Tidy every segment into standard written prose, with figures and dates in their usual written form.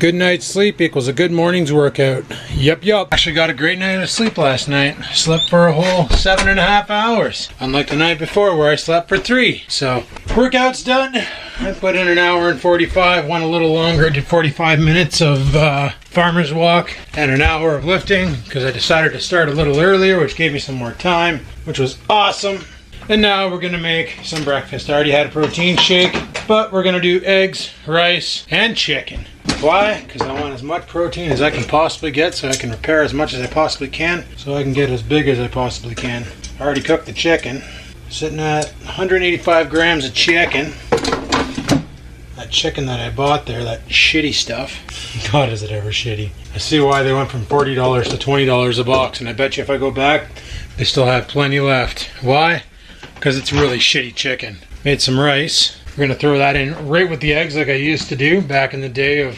Good night's sleep equals a good morning's workout. Yup. Actually got a great night of sleep last night. Slept for a whole 7.5 hours. Unlike the night before where I slept for 3. So, workout's done. I put in an hour and 45, went a little longer, did 45 minutes of farmer's walk and an hour of lifting because I decided to start a little earlier, which gave me some more time, which was awesome. And now we're gonna make some breakfast. I already had a protein shake, but we're gonna do eggs, rice, and chicken. Why? Because I want as much protein as I can possibly get so I can repair as much as I possibly can so I can get as big as I possibly can. I already cooked the chicken. Sitting at 185 grams of chicken. That chicken that I bought there, that shitty stuff. God, is it ever shitty. I see why they went from $40 to $20 a box, and I bet you if I go back, they still have plenty left. Why? Because it's really shitty chicken. Made some rice. We're going to throw that in right with the eggs like I used to do back in the day of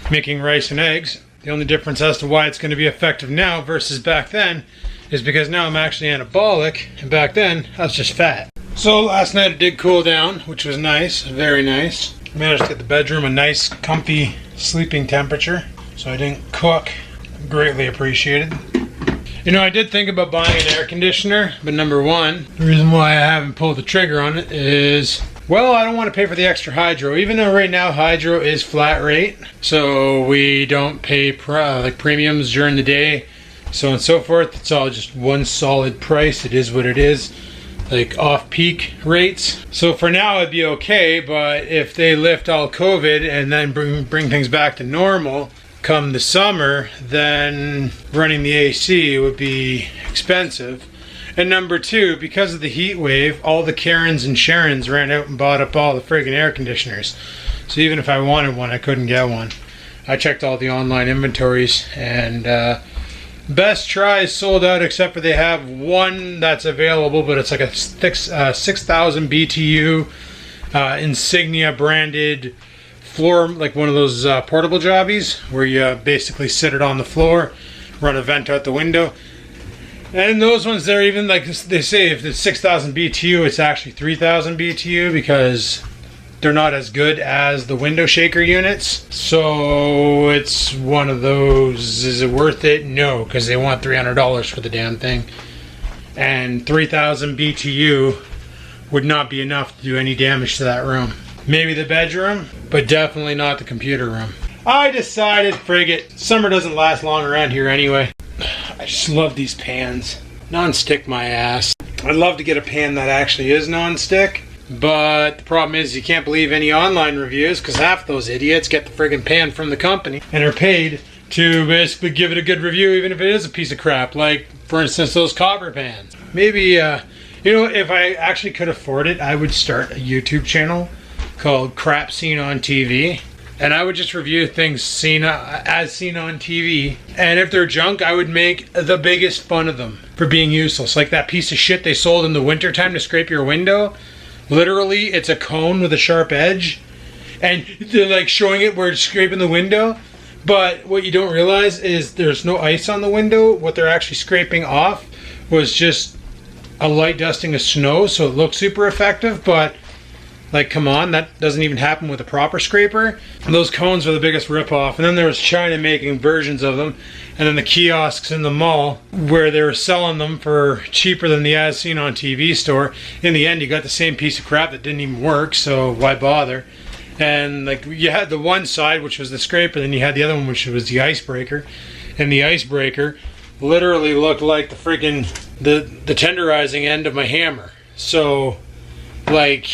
making rice and eggs. The only difference as to why it's going to be effective now versus back then is because now I'm actually anabolic, and back then I was just fat. So last night it did cool down, which was nice, very nice. Managed to get the bedroom a nice, comfy sleeping temperature, so I didn't cook. Greatly appreciated. You know, I did think about buying an air conditioner, but number one, the reason why I haven't pulled the trigger on it is, well, I don't want to pay for the extra hydro, even though right now hydro is flat rate, so we don't pay like premiums during the day, so on and so forth. It's all just one solid price. It is what it is, like off-peak rates. So for now it'd be okay, but if they lift all COVID and then bring things back to normal come the summer, then running the AC would be expensive. And number two, because of the heat wave, all the Karens and Sharons ran out and bought up all the friggin' air conditioners. So even if I wanted one, I couldn't get one. I checked all the online inventories, and Best Try is sold out, except for they have one that's available, but it's like a 6,000 BTU Insignia branded floor, like one of those portable jobbies where you basically sit it on the floor, run a vent out the window. And those ones, they're even like, they say if it's 6,000 BTU, it's actually 3,000 BTU because they're not as good as the window shaker units. So it's one of those, is it worth it? No, because they want $300 for the damn thing. And 3,000 BTU would not be enough to do any damage to that room. Maybe the bedroom, but definitely not the computer room. I decided, frig it, summer doesn't last long around here anyway. I just love these pans. Non-stick my ass. I'd love to get a pan that actually is non-stick, but the problem is you can't believe any online reviews because half those idiots get the friggin' pan from the company and are paid to basically give it a good review even if it is a piece of crap. Like, for instance, those copper pans. Maybe, you know, if I actually could afford it, I would start a YouTube channel called Crap Seen on TV, and I would just review things seen as seen on TV, and if they're junk I would make the biggest fun of them for being useless. Like that piece of shit they sold in the wintertime to scrape your window. Literally it's a cone with a sharp edge, and they're like showing it where it's scraping the window, but what you don't realize is there's no ice on the window. What they're actually scraping off was just a light dusting of snow, so it looks super effective, but like, come on, that doesn't even happen with a proper scraper. And those cones are the biggest ripoff. And then there was China making versions of them. And then the kiosks in the mall where they were selling them for cheaper than the as seen on TV store. In the end, you got the same piece of crap that didn't even work, so why bother? And like, you had the one side, which was the scraper, then you had the other one, which was the icebreaker. And the icebreaker literally looked like the freaking, the tenderizing end of my hammer. So, like,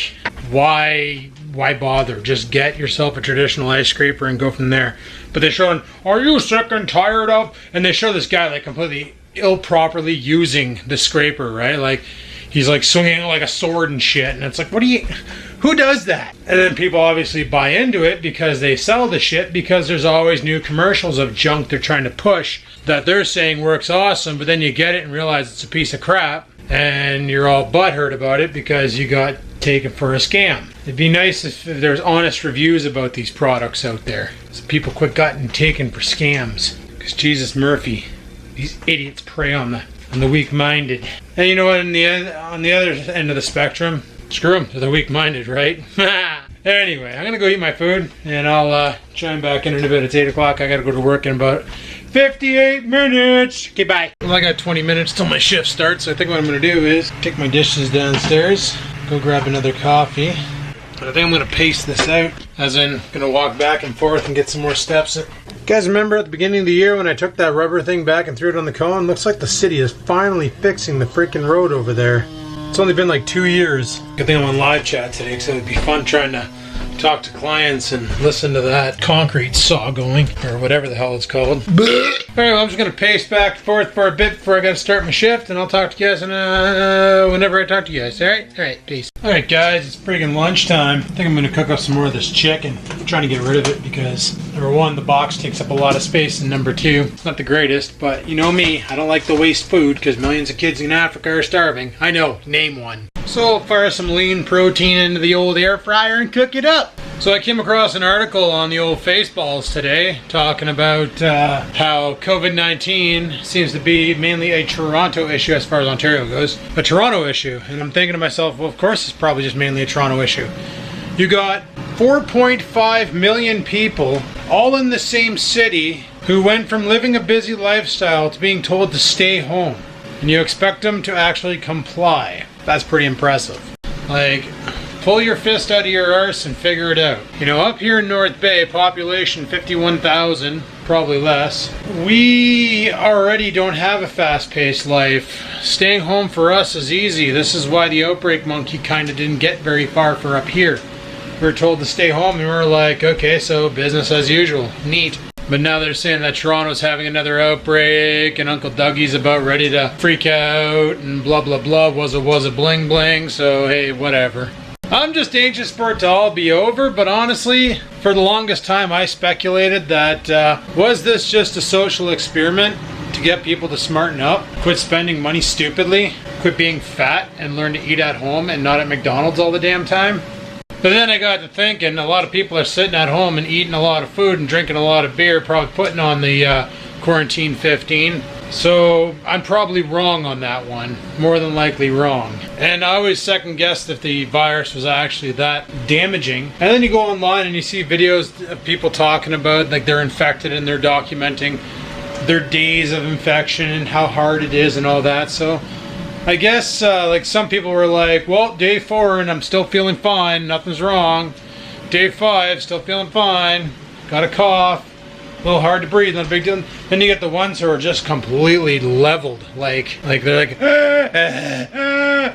why bother? Just get yourself a traditional ice scraper and go from there. But they're showing, are you sick and tired of? And they show this guy like completely improperly using the scraper, right? Like he's like swinging it like a sword and shit. And it's like, who does that? And then people obviously buy into it because they sell the shit, because there's always new commercials of junk they're trying to push that they're saying works awesome, but then you get it and realize it's a piece of crap. And you're all butthurt about it because you got taken for a scam. It'd be nice if there's honest reviews about these products out there, so people quit getting taken for scams. Because Jesus Murphy, these idiots prey on the weak-minded. And you know what? On the other end of the spectrum, screw them. They're the weak-minded, right? Anyway, I'm gonna go eat my food and I'll chime back in a bit. It's 8 o'clock. I gotta go to work in about 58 minutes. Okay, bye. Well, I got 20 minutes till my shift starts, so I think what I'm gonna do is take my dishes downstairs, go grab another coffee. But I think I'm gonna pace this out, as in gonna walk back and forth and get some more steps in. You guys remember at the beginning of the year when I took that rubber thing back and threw it on the cone? Looks like the city is finally fixing the freaking road over there. It's only been like 2 years. Good thing I'm on live chat today, because it would be fun trying to talk to clients and listen to that concrete saw going, or whatever the hell it's called. Alright, well, I'm just going to pace back and forth for a bit before I got to start my shift, and I'll talk to you guys whenever I talk to you guys. Alright? Alright, peace. Alright guys, it's freaking lunchtime. I think I'm going to cook up some more of this chicken. I'm trying to get rid of it because, number one, the box takes up a lot of space, and number two, it's not the greatest, but you know me, I don't like to waste food because millions of kids in Africa are starving. I know, name one. So I'll fire some lean protein into the old air fryer and cook it up. So I came across an article on the old Faceballs today talking about how COVID-19 seems to be mainly a Toronto issue as far as Ontario goes. A Toronto issue. And I'm thinking to myself, well, of course it's probably just mainly a Toronto issue. You got 4.5 million people all in the same city who went from living a busy lifestyle to being told to stay home. And you expect them to actually comply. That's pretty impressive. Like, pull your fist out of your arse and figure it out. You know, up here in North Bay, population 51,000, probably less. We already don't have a fast-paced life. Staying home for us is easy. This is why the outbreak monkey kind of didn't get very far for up here. We were told to stay home and we were like, okay, so business as usual. Neat. But now they're saying that Toronto's having another outbreak and Uncle Dougie's about ready to freak out and blah blah blah, was a bling bling, so hey, whatever. I'm just anxious for it to all be over, but honestly, for the longest time I speculated that was this just a social experiment to get people to smarten up, quit spending money stupidly, quit being fat and learn to eat at home and not at McDonald's all the damn time? But then I got to thinking, a lot of people are sitting at home and eating a lot of food and drinking a lot of beer, probably putting on the quarantine 15. So I'm probably wrong on that one, more than likely wrong. And I always second guessed if the virus was actually that damaging. And then you go online and you see videos of people talking about like they're infected and they're documenting their days of infection and how hard it is and all that. So I guess like some people were like, well, day 4 and I'm still feeling fine, nothing's wrong. Day 5, still feeling fine, got a cough, a little hard to breathe, not a big deal. Then you get the ones who are just completely leveled, like they're like,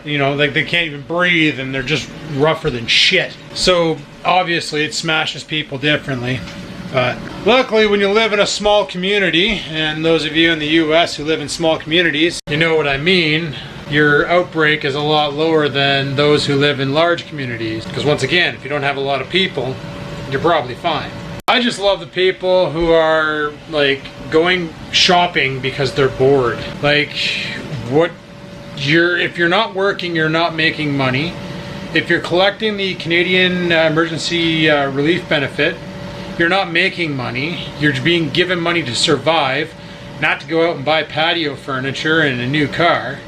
you know, like they can't even breathe and they're just rougher than shit. So obviously it smashes people differently. But luckily when you live in a small community, and those of you in the US who live in small communities, you know what I mean, your outbreak is a lot lower than those who live in large communities. Because once again, if you don't have a lot of people, you're probably fine. I just love the people who are like going shopping because they're bored. Like, if you're not working, you're not making money. If you're collecting the Canadian emergency relief benefit, you're not making money. You're being given money to survive, not to go out and buy patio furniture and a new car.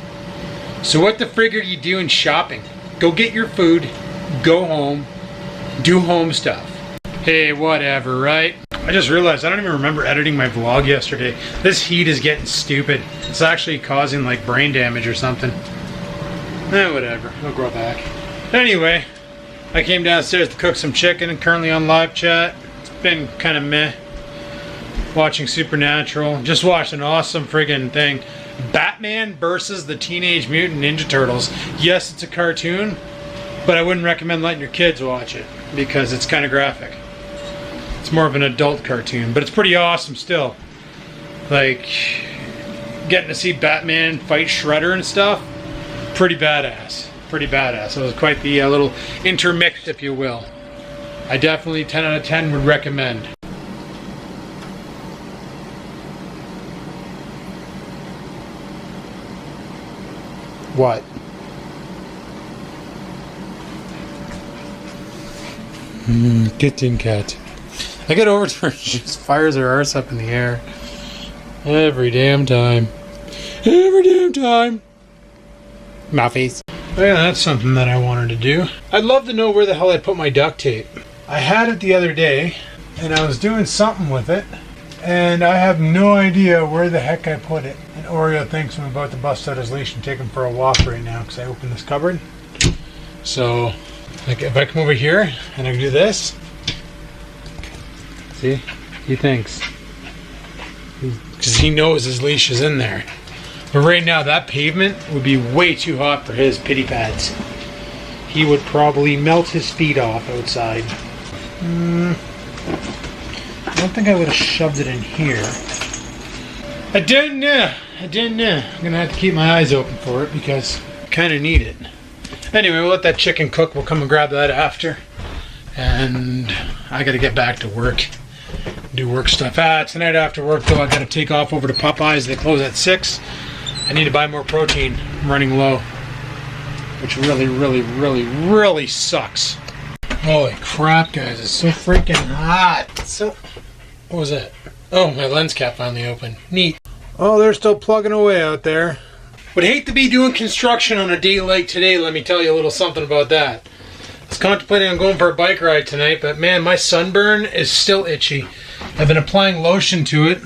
So what the frig are you doing shopping? Go get your food, go home, do home stuff. Hey, whatever, right? I just realized I don't even remember editing my vlog yesterday. This heat is getting stupid. It's actually causing like brain damage or something. Whatever, it'll grow back. Anyway, I came downstairs to cook some chicken and currently on live chat. It's been kind of meh. Watching Supernatural. Just watched an awesome friggin' thing. Batman versus the Teenage Mutant Ninja Turtles. Yes, it's a cartoon, but I wouldn't recommend letting your kids watch it because it's kind of graphic. It's more of an adult cartoon, but it's pretty awesome still. Like, getting to see Batman fight Shredder and stuff, pretty badass. Pretty badass. So it was quite the little intermix, if you will. I definitely 10 out of 10 would recommend. What? Kitchen cat. I get over to her, she just fires her arse up in the air. Every damn time. Every damn time. Mouthies. Oh yeah, that's something that I wanted to do. I'd love to know where the hell I put my duct tape. I had it the other day, and I was doing something with it, and I have no idea where the heck I put it. And Oreo thinks I'm about to bust out his leash and take him for a walk right now because I opened this cupboard. So, like, if I come over here and I do this, see, he thinks. Because he knows his leash is in there. But right now, that pavement would be way too hot for his pity pads. He would probably melt his feet off outside. I don't think I would have shoved it in here. I don't know. I'm gonna have to keep my eyes open for it because I kind of need it. Anyway, we'll let that chicken cook. We'll come and grab that after. And I gotta get back to work. Do work stuff. Tonight after work though, I gotta take off over to Popeyes. They close at 6. I need to buy more protein. I'm running low. Which really sucks. Holy crap, guys. It's so freaking hot. So, what was that? Oh, my lens cap finally opened. Neat. Oh, they're still plugging away out there. Would hate to be doing construction on a day like today, let me tell you a little something about that. I was contemplating on going for a bike ride tonight, but man, my sunburn is still itchy. I've been applying lotion to it.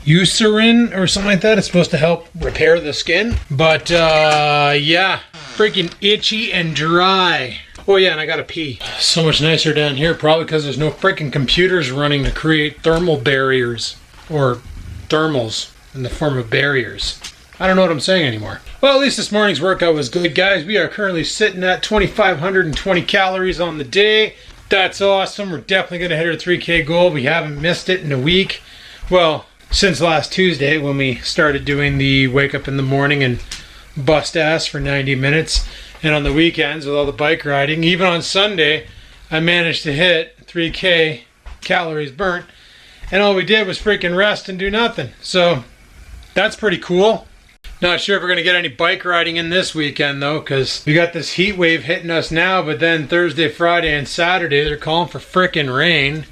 Eucerin or something like that. It's supposed to help repair the skin. But, yeah. Freaking itchy and dry. Oh yeah, and I gotta pee. So much nicer down here, probably because there's no freaking computers running to create thermal barriers. Or thermals in the form of barriers. I don't know what I'm saying anymore. Well, at least this morning's workout was good, guys. We are currently sitting at 2,520 calories on the day. That's awesome. We're definitely gonna hit our 3K goal. We haven't missed it in a week. Well, since last Tuesday when we started doing the wake up in the morning and bust ass for 90 minutes. And on the weekends with all the bike riding, even on Sunday, I managed to hit 3K calories burnt. And all we did was freaking rest and do nothing. So that's pretty cool. Not sure if we're going to get any bike riding in this weekend though, because we got this heat wave hitting us now, but then Thursday, Friday, and Saturday, they're calling for freaking rain.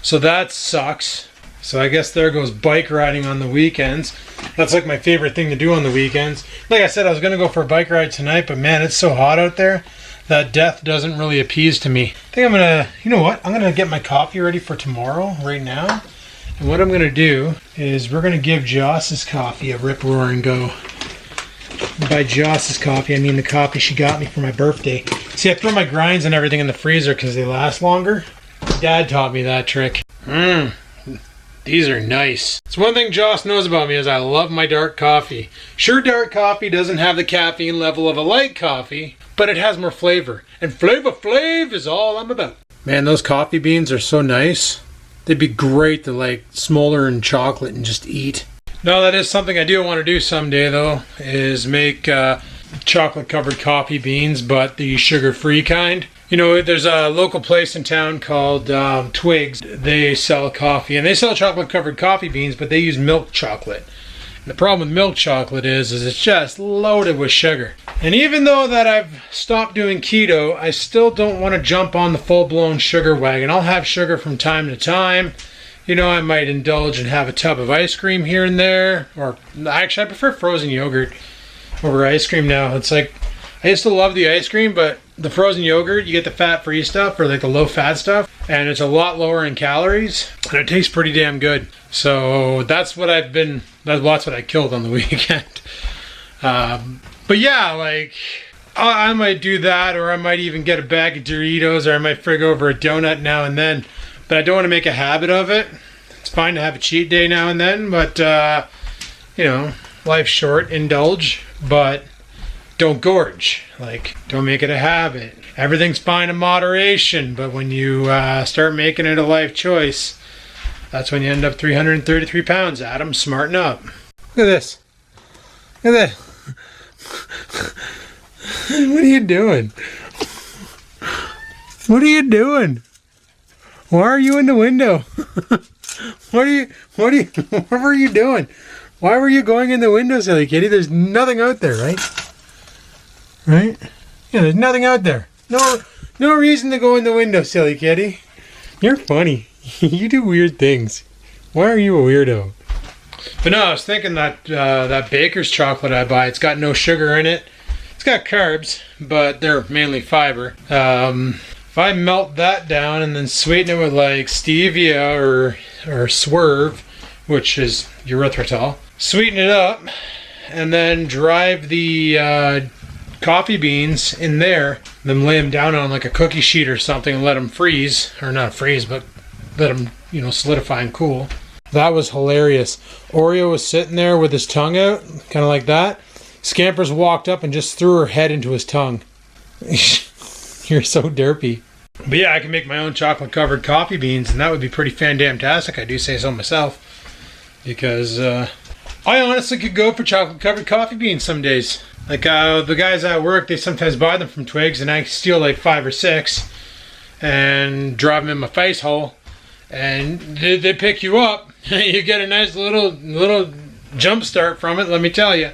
So that sucks. So I guess there goes bike riding on the weekends. That's like my favorite thing to do on the weekends. Like I said, I was going to go for a bike ride tonight, but man, it's so hot out there that death doesn't really appease to me. I think I'm going to, you know what? I'm going to get my coffee ready for tomorrow right now. And what I'm going to do is we're going to give Joss's coffee a rip-roaring go. By Joss's coffee, I mean the coffee she got me for my birthday. See, I throw my grinds and everything in the freezer because they last longer. Dad taught me that trick. These are nice. It's one thing Joss knows about me is I love my dark coffee. Sure, dark coffee doesn't have the caffeine level of a light coffee, but it has more flavor. And Flavor Flav is all I'm about. Man, those coffee beans are so nice. They'd be great to like smolder in chocolate and just eat. No, that is something I do want to do someday though, is make chocolate covered coffee beans, but the sugar-free kind. You know, there's a local place in town called Twigs. They sell coffee, and they sell chocolate-covered coffee beans, but they use milk chocolate. And the problem with milk chocolate is it's just loaded with sugar. And even though that I've stopped doing keto, I still don't want to jump on the full-blown sugar wagon. I'll have sugar from time to time. You know, I might indulge and have a tub of ice cream here and there. Or, actually, I prefer frozen yogurt over ice cream now. It's like, I used to love the ice cream, but the frozen yogurt, you get the fat-free stuff or like the low-fat stuff, and it's a lot lower in calories, and it tastes pretty damn good. So that's what I killed on the weekend. But yeah, like, I might do that, or I might even get a bag of Doritos, or I might frig over a donut now and then, but I don't want to make a habit of it. It's fine to have a cheat day now and then, but, you know, life's short, indulge, but don't gorge. Like, don't make it a habit. Everything's fine in moderation, but when you start making it a life choice, that's when you end up 333 pounds, Adam. Smarten up. Look at this. Look at that. What are you doing? What are you doing? Why are you in the window? What were you doing? Why were you going in the window, silly kitty? There's nothing out there, right? Right? Yeah, there's nothing out there. No reason to go in the window, silly kitty. You're funny. You do weird things. Why are you a weirdo? But no, I was thinking that that baker's chocolate I buy, it's got no sugar in it. It's got carbs, but they're mainly fiber. If I melt that down and then sweeten it with like stevia or swerve, which is erythritol, sweeten it up, and then drive the coffee beans in there, then lay them down on like a cookie sheet or something and let them freeze, or not freeze, but let them, solidify and cool. That was hilarious. Oreo was sitting there with his tongue out, kind of like that. Scampers walked up and just threw her head into his tongue. You're so derpy. But yeah, I can make my own chocolate covered coffee beans, and that would be pretty fantastic. I do say so myself, because I honestly could go for chocolate covered coffee beans some days. Like the guys at work, they sometimes buy them from Twigs, and I steal like 5 or 6 and drop them in my face hole, and they pick you up. You get a nice little jump start from it, let me tell you.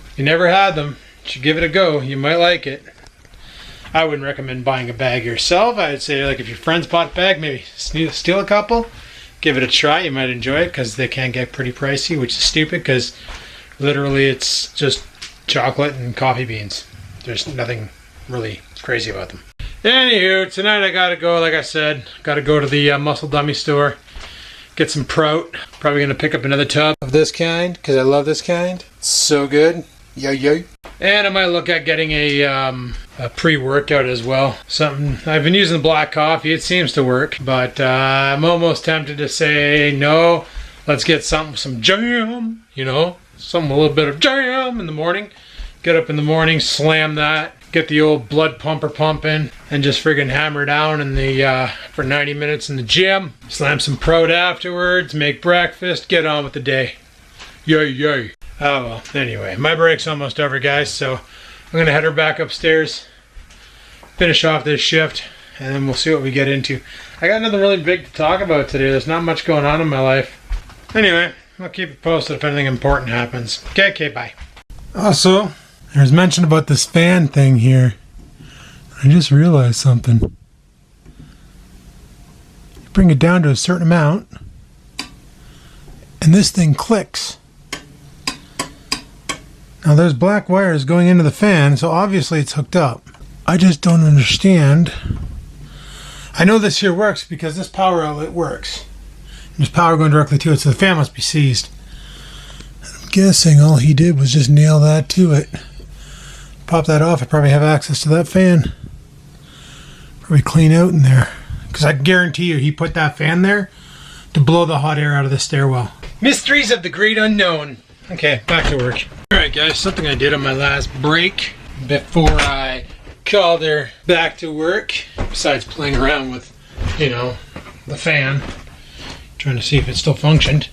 If you never had them, you should give it a go. You might like it. I wouldn't recommend buying a bag yourself. I'd say, like, if your friends bought a bag, maybe steal a couple. Give it a try. You might enjoy it, because they can get pretty pricey, which is stupid, because literally it's just chocolate and coffee beans. There's nothing really crazy about them. Anywho, tonight I gotta go, like I said, gotta go to the Muscle Dummy store, get some prout. Probably gonna pick up another tub of this kind, because I love this kind. It's so good. Yo. And I might look at getting a pre-workout as well. Something, I've been using the black coffee, it seems to work, but I'm almost tempted to say, no, let's get some jam, something, a little bit of jam in the morning. Get up in the morning, slam that, get the old blood pumper pumping, and just friggin' hammer down in the for 90 minutes in the gym. Slam some prout afterwards, make breakfast, get on with the day. Yay. Oh well, anyway, my break's almost over, guys, so I'm gonna head her back upstairs, finish off this shift, and then we'll see what we get into. I got nothing really big to talk about today. There's not much going on in my life. Anyway, I'll keep you posted if anything important happens. Okay, bye. Also, there's mention about this fan thing here. I just realized something. You bring it down to a certain amount, and this thing clicks. Now there's black wires going into the fan, so obviously it's hooked up. I just don't understand. I know this here works because this power outlet works. There's power going directly to it, so the fan must be seized. I'm guessing all he did was just nail that to it. Pop that off, I probably have access to that fan. Probably clean out in there. Because I guarantee you he put that fan there to blow the hot air out of the stairwell. Mysteries of the great unknown. Okay, back to work. Alright guys, something I did on my last break before I called her back to work, besides playing around with, the fan, trying to see if it still functioned.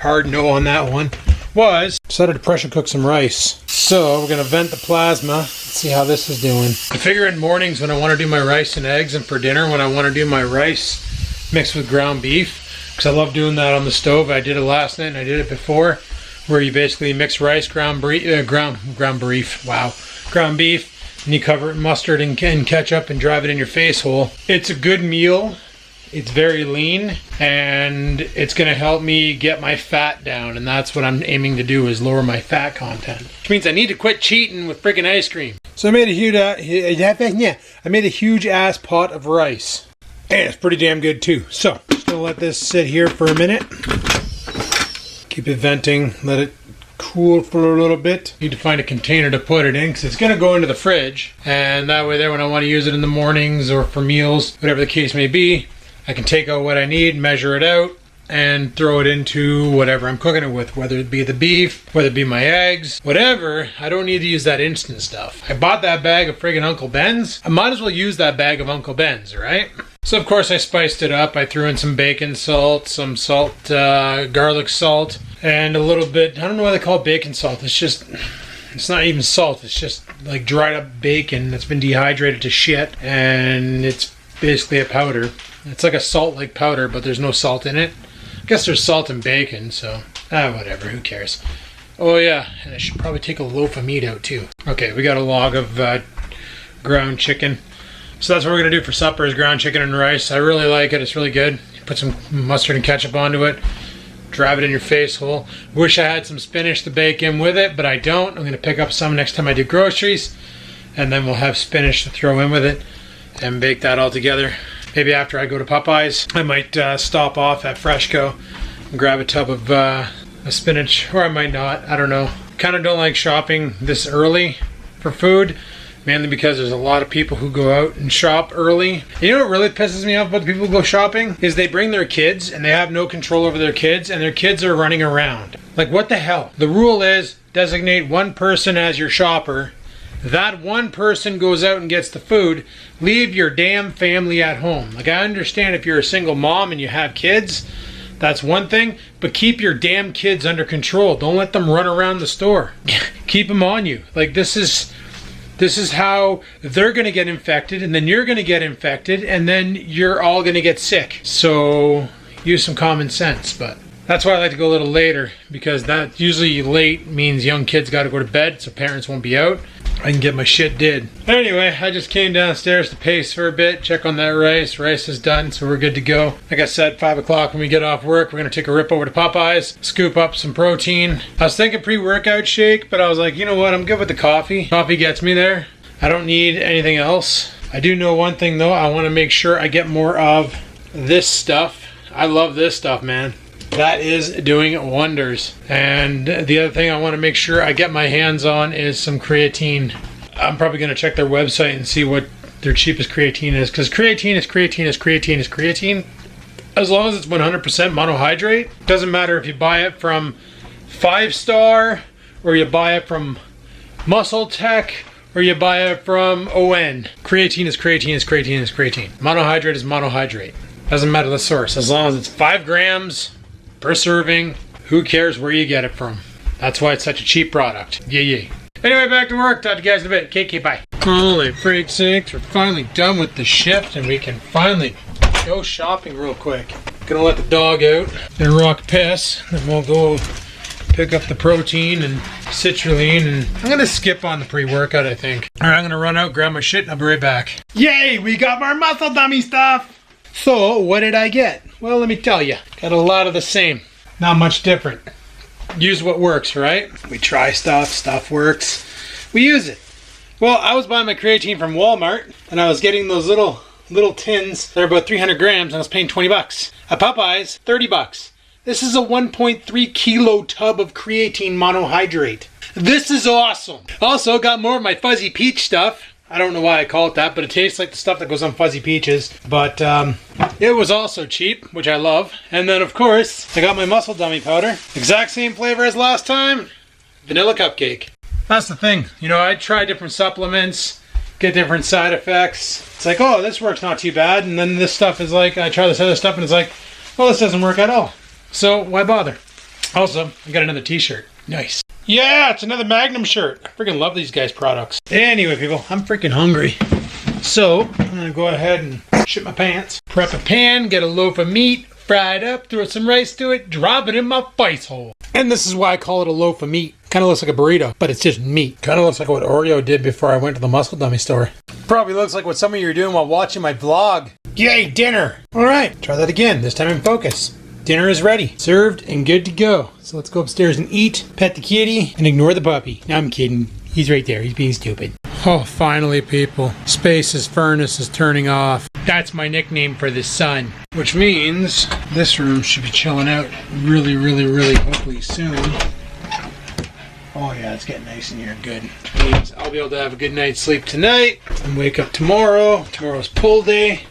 Hard no on that one. Was decided to pressure cook some rice. So we're gonna vent the plasma and see how this is doing. I figure in mornings when I want to do my rice and eggs, and for dinner when I want to do my rice mixed with ground beef, because I love doing that on the stove. I did it last night and I did it before, where you basically mix rice, ground beef, and you cover it in mustard and ketchup and drive it in your face hole. It's a good meal. It's very lean, and it's going to help me get my fat down, and that's what I'm aiming to do, is lower my fat content. Which means I need to quit cheating with freaking ice cream. So I made a huge ass pot of rice. And it's pretty damn good too. So, just going to let this sit here for a minute. Keep it venting, let it cool for a little bit. Need to find a container to put it in, because it's going to go into the fridge, and that way there, when I want to use it in the mornings or for meals, whatever the case may be, I can take out what I need, measure it out, and throw it into whatever I'm cooking it with, whether it be the beef, whether it be my eggs, whatever. I don't need to use that instant stuff. I bought that bag of friggin' Uncle Ben's. I might as well use that bag of Uncle Ben's, right? So of course I spiced it up. I threw in some bacon salt, some salt, garlic salt, and a little bit, I don't know why they call it bacon salt. It's not even salt. It's just like dried up bacon that's been dehydrated to shit, and it's basically a powder. It's like a salt-like powder, but there's no salt in it. I guess there's salt in bacon, so whatever, who cares. Oh yeah, and I should probably take a loaf of meat out too. Okay, we got a log of ground chicken. So that's what we're going to do for supper, is ground chicken and rice. I really like it. It's really good. Put some mustard and ketchup onto it. drive it in your face hole. Wish I had some spinach to bake in with it, but I don't. I'm going to pick up some next time I do groceries, and then we'll have spinach to throw in with it and bake that all together. Maybe after I go to Popeyes, I might stop off at Freshco and grab a tub of spinach, or I might not. I don't know. Kind of don't like shopping this early for food, mainly because there's a lot of people who go out and shop early. You know what really pisses me off about the people who go shopping? Is they bring their kids and they have no control over their kids, and their kids are running around. Like, what the hell? The rule is designate one person as your shopper. That one person goes out and gets the food. Leave your damn family at home. Like, I understand if you're a single mom and you have kids, that's one thing, but keep your damn kids under control. Don't let them run around the store. Keep them on you. Like, this is how they're going to get infected, and then you're going to get infected, and then you're all going to get sick. So use some common sense. But that's why I like to go a little later, because that usually late means young kids got to go to bed, so parents won't be out. I can get my shit did. Anyway, I just came downstairs to pace for a bit, check on that rice. Rice is done, so we're good to go. Like I said, 5 o'clock when we get off work, we're going to take a rip over to Popeyes, scoop up some protein. I was thinking pre-workout shake, but I was like, you know what, I'm good with the coffee. Coffee gets me there. I don't need anything else. I do know one thing though, I want to make sure I get more of this stuff. I love this stuff, man. That is doing wonders. And the other thing I want to make sure I get my hands on is some creatine. I'm probably going to check their website and see what their cheapest creatine is, because creatine is creatine. As long as it's 100% monohydrate. Doesn't matter if you buy it from 5 Star, or you buy it from Muscle Tech, or you buy it from ON. Creatine is creatine. Monohydrate is monohydrate. Doesn't matter the source. As long as it's 5 grams per serving, who cares where you get it from? That's why it's such a cheap product. Yeah. Anyway, back to work. Talk to you guys in a bit. Okay, bye. Holy freak sakes, we're finally done with the shift, and we can finally go shopping real quick. Gonna let the dog out and rock piss, then we'll go pick up the protein and citrulline, and I'm gonna skip on the pre-workout, I think. Alright, I'm gonna run out, grab my shit, and I'll be right back. Yay, we got more muscle dummy stuff! So, what did I get? Well, let me tell you. Got a lot of the same. Not much different. Use what works, right? We try stuff works. We use it. Well, I was buying my creatine from Walmart, and I was getting those little tins. They're about 300 grams, and I was paying 20 bucks. At Popeyes, 30 bucks. This is a 1.3 kilo tub of creatine monohydrate. This is awesome. Also, got more of my fuzzy peach stuff. I don't know why I call it that, but it tastes like the stuff that goes on fuzzy peaches. But it was also cheap, which I love. And then, of course, I got my muscle dummy powder. Exact same flavor as last time. Vanilla cupcake. That's the thing. You know, I try different supplements, get different side effects. It's like, oh, this works not too bad. And then this stuff is like, I try this other stuff and it's like, well, this doesn't work at all. So why bother? Also, I got another t-shirt. Nice. Yeah, it's another Magnum shirt. I freaking love these guys' products. Anyway, people, I'm freaking hungry. So, I'm going to go ahead and shit my pants. Prep a pan, get a loaf of meat, fry it up, throw some rice to it, drop it in my face hole. And this is why I call it a loaf of meat. Kind of looks like a burrito, but it's just meat. Kind of looks like what Oreo did before I went to the muscle dummy store. Probably looks like what some of you are doing while watching my vlog. Yay, dinner! Alright, try that again, this time in focus. Dinner is ready, served, and good to go. So let's go upstairs and eat, pet the kitty, and ignore the puppy. No, I'm kidding. He's right there. He's being stupid. Oh, finally, people. Space's furnace is turning off. That's my nickname for the sun. Which means this room should be chilling out really, hopefully soon. Oh yeah, it's getting nice in here. Good. Which means I'll be able to have a good night's sleep tonight and wake up tomorrow. Tomorrow's pull day,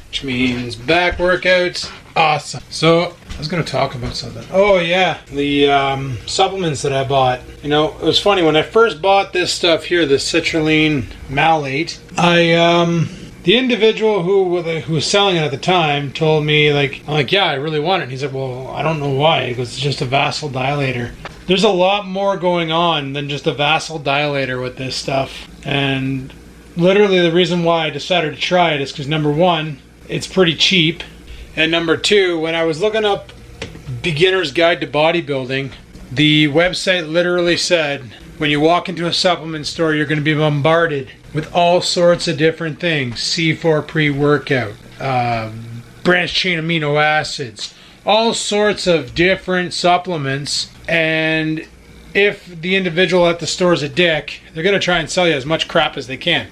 which means back workouts. Awesome. So I was going to talk about something. Oh yeah, the supplements that I bought. You know, it was funny when I first bought this stuff here, the citrulline malate. The individual who was selling it at the time told me, I'm like, yeah, I really want it. And he said, well, I don't know why. He goes, it's just a vasodilator. There's a lot more going on than just a vasodilator with this stuff. And literally the reason why I decided to try it is because number one, it's pretty cheap. And number two, when I was looking up Beginner's Guide to Bodybuilding, the website literally said, when you walk into a supplement store, you're going to be bombarded with all sorts of different things. C4 pre-workout, branched chain amino acids, all sorts of different supplements, and if the individual at the store is a dick, they're going to try and sell you as much crap as they can.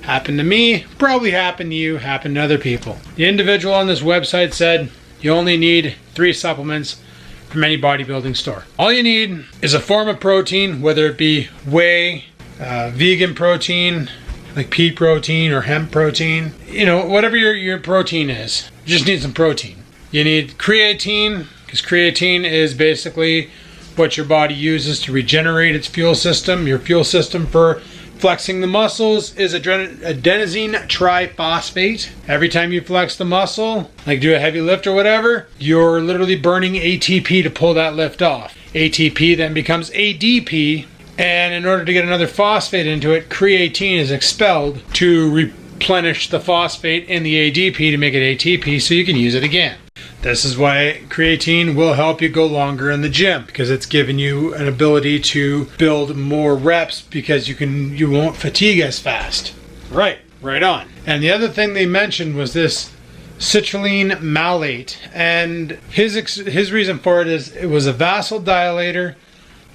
Happened to me, probably happened to you, happened to other people. The individual on this website said you only need 3 supplements from any bodybuilding store. All you need is a form of protein, whether it be whey, vegan protein, like pea protein or hemp protein. You know, whatever your protein is, you just need some protein. You need creatine, because creatine is basically what your body uses to regenerate its fuel system. Your fuel system for flexing the muscles is adenosine triphosphate. Every time you flex the muscle, like do a heavy lift or whatever, you're literally burning ATP to pull that lift off. ATP then becomes ADP, and in order to get another phosphate into it, creatine is expelled to replenish the phosphate in the ADP to make it ATP so you can use it again. This is why creatine will help you go longer in the gym, because it's giving you an ability to build more reps because you won't fatigue as fast. Right on. And the other thing they mentioned was this citrulline malate, and his reason for it is it was a vasodilator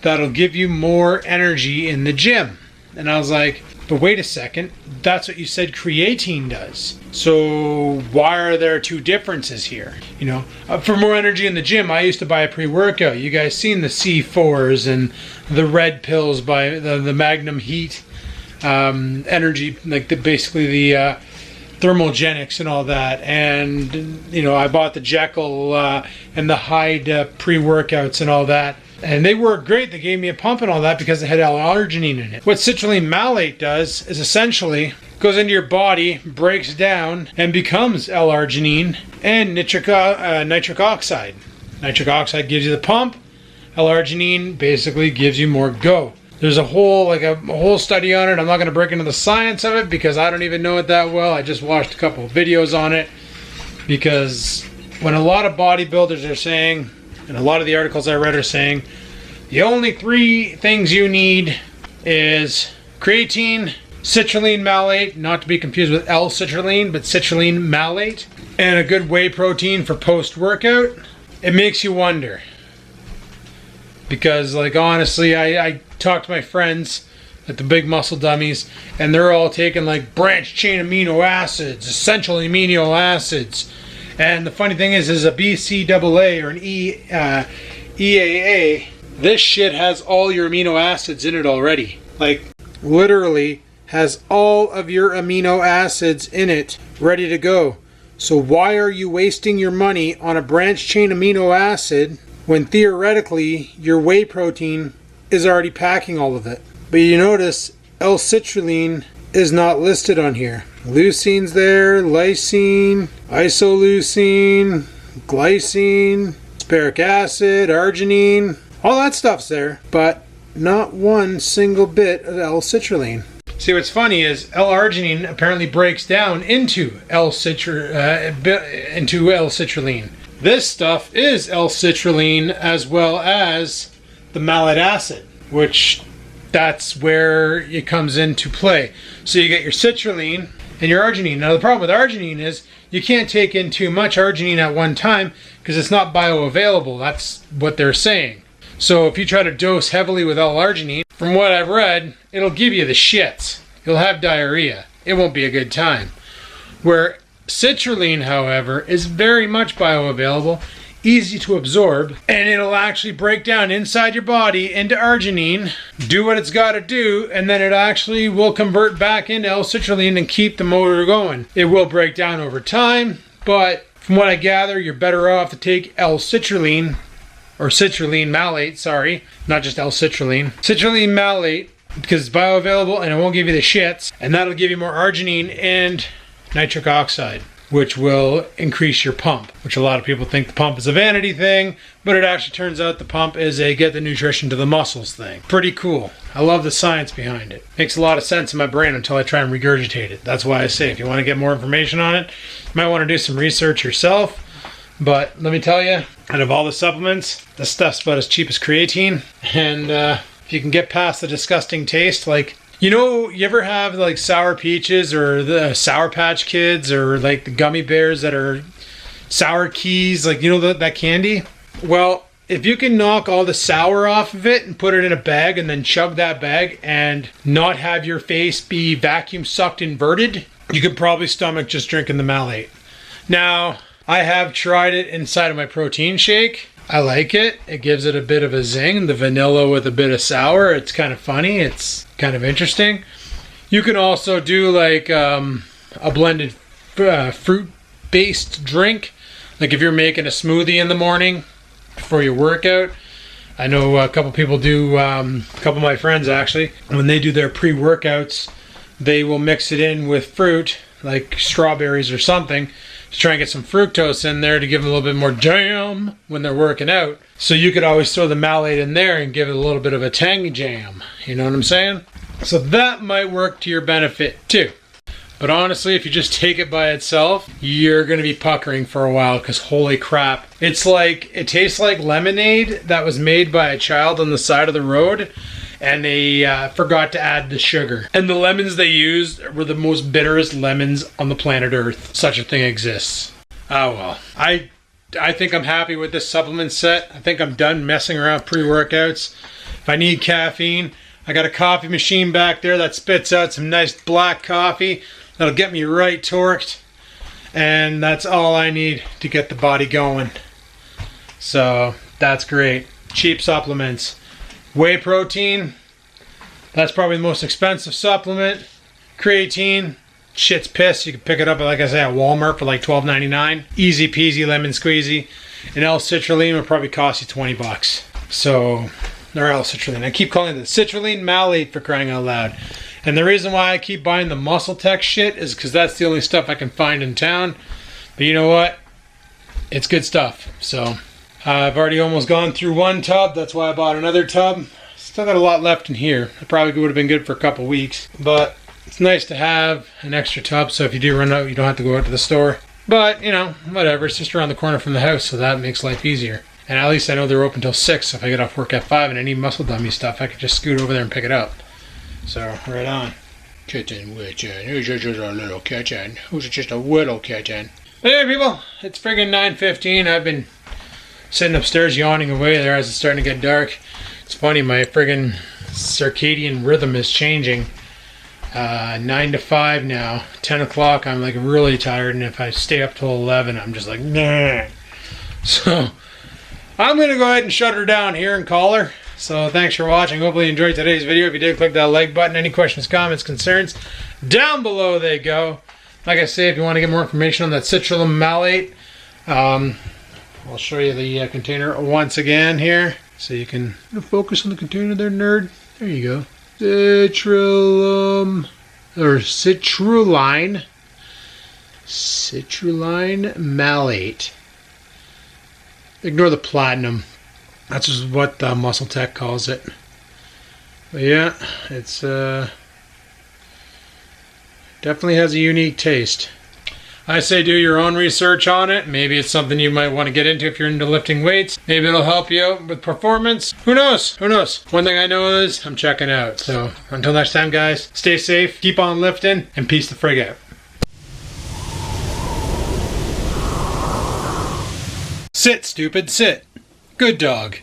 that'll give you more energy in the gym. And I was like, but wait a second, that's what you said creatine does. So why are there 2 differences here? You know, for more energy in the gym, I used to buy a pre-workout. You guys seen the C4s and the red pills by the Magnum Heat energy, like basically the thermogenics and all that. And, you know, I bought the Jekyll and the Hyde pre-workouts and all that. And they work great. They gave me a pump and all that because they had L-arginine in it. What citrulline malate does is essentially goes into your body, breaks down, and becomes L-arginine and nitric oxide. Nitric oxide gives you the pump. L-arginine basically gives you more go. There's a whole study on it. I'm not going to break into the science of it because I don't even know it that well. I just watched a couple of videos on it, because when a lot of bodybuilders are saying, and a lot of the articles I read are saying, the only 3 things you need is creatine, citrulline malate, not to be confused with L-citrulline, but citrulline malate, and a good whey protein for post-workout. It makes you wonder. Because, like, honestly, I talk to my friends at the Big Muscle Dummies, and they're all taking, like, branched chain amino acids, essential amino acids. And the funny thing is a BCAA or an EAA, this shit has all your amino acids in it already. Like, literally has all of your amino acids in it ready to go. So why are you wasting your money on a branched chain amino acid when theoretically your whey protein is already packing all of it? But you notice L-citrulline is not listed on here. Leucine's there, lysine, isoleucine, glycine, asparic acid, arginine, all that stuff's there, but not one single bit of L-citrulline. See, what's funny is L-arginine apparently breaks down into L-citrulline. This stuff is L-citrulline as well as the malate acid, which that's where it comes into play. So you get your citrulline and your arginine. Now the problem with arginine is you can't take in too much arginine at one time because it's not bioavailable. That's what they're saying. So if you try to dose heavily with L-arginine, from what I've read, it'll give you the shits. You'll have diarrhea. It won't be a good time. Where citrulline, however, is very much bioavailable, easy to absorb, and it'll actually break down inside your body into arginine, do what it's got to do, and then it actually will convert back into L-citrulline and keep the motor going. It will break down over time, but from what I gather, you're better off to take L-citrulline, or citrulline malate, sorry, not just L-citrulline. Citrulline malate, because it's bioavailable and it won't give you the shits, and that'll give you more arginine and nitric oxide, which will increase your pump, which a lot of people think the pump is a vanity thing, but it actually turns out the pump is a get the nutrition to the muscles thing. Pretty cool. I love the science behind it. Makes a lot of sense in my brain until I try and regurgitate it. That's why I say if you want to get more information on it, you might want to do some research yourself. But let me tell you, out of all the supplements, this stuff's about as cheap as creatine. And if you can get past the disgusting taste, like, you know, you ever have like sour peaches or the Sour Patch Kids or like the gummy bears that are sour keys, like, you know, that candy? Well, if you can knock all the sour off of it and put it in a bag and then chug that bag and not have your face be vacuum sucked inverted, you could probably stomach just drinking the malate. Now, I have tried it inside of my protein shake. I like it. It gives it a bit of a zing. The vanilla with a bit of sour. It's kind of funny. It's kind of interesting. You can also do like a blended fruit-based drink. Like if you're making a smoothie in the morning for your workout. I know a couple people do, a couple of my friends actually, when they do their pre-workouts, they will mix it in with fruit, like strawberries or something, to try and get some fructose in there to give them a little bit more jam when they're working out. So you could always throw the malate in there and give it a little bit of a tangy jam. You know what I'm saying? So that might work to your benefit too. But honestly, if you just take it by itself, you're going to be puckering for a while because holy crap. It's like, it tastes like lemonade that was made by a child on the side of the road and they forgot to add the sugar. And the lemons they used were the most bitterest lemons on the planet Earth. Such a thing exists. Oh well. I think I'm happy with this supplement set. I think I'm done messing around pre-workouts. If I need caffeine, I got a coffee machine back there that spits out some nice black coffee. That'll get me right torqued. And that's all I need to get the body going. So that's great. Cheap supplements. Whey protein, that's probably the most expensive supplement. Creatine, shit's piss. You can pick it up, like I say, at Walmart for like $12.99. Easy peasy lemon squeezy. And L-citrulline would probably cost you 20 bucks. So, or L-citrulline. I keep calling it the citrulline malate for crying out loud. And the reason why I keep buying the Muscle Tech shit is because that's the only stuff I can find in town. But you know what? It's good stuff. So I've already almost gone through one tub. That's why I bought another tub. Still got a lot left in here. It probably would have been good for a couple weeks. But it's nice to have an extra tub. So if you do run out, you don't have to go out to the store. But, you know, whatever. It's just around the corner from the house. So that makes life easier. And at least I know they're open till 6. So if I get off work at 5 and I need muscle dummy stuff, I could just scoot over there and pick it up. So, right on. Kitten, witchin'. Who's just a little kitten? Who's just a little kitten? Hey, people. It's friggin' 9:15. I've been sitting upstairs yawning away there as it's starting to get dark. It's funny, my friggin' circadian rhythm is changing. 9 to 5 now. 10 o'clock, I'm like really tired. And if I stay up till 11, I'm just like, nah. So, I'm going to go ahead and shut her down here and call her. So thanks for watching. Hopefully you enjoyed today's video. If you did, click that like button. Any questions, comments, concerns, down below they go. Like I say, if you want to get more information on that citrulline malate, I'll show you the container once again here. So you can focus on the container there, nerd. There you go. Citrulline malate. Ignore the platinum. That's just what Muscle Tech calls it. But yeah, it's definitely has a unique taste. I say do your own research on it. Maybe it's something you might want to get into if you're into lifting weights. Maybe it'll help you out with performance. Who knows? Who knows? One thing I know is I'm checking out. So until next time, guys, stay safe, keep on lifting, and peace the frig out. Sit, stupid, sit. Good dog.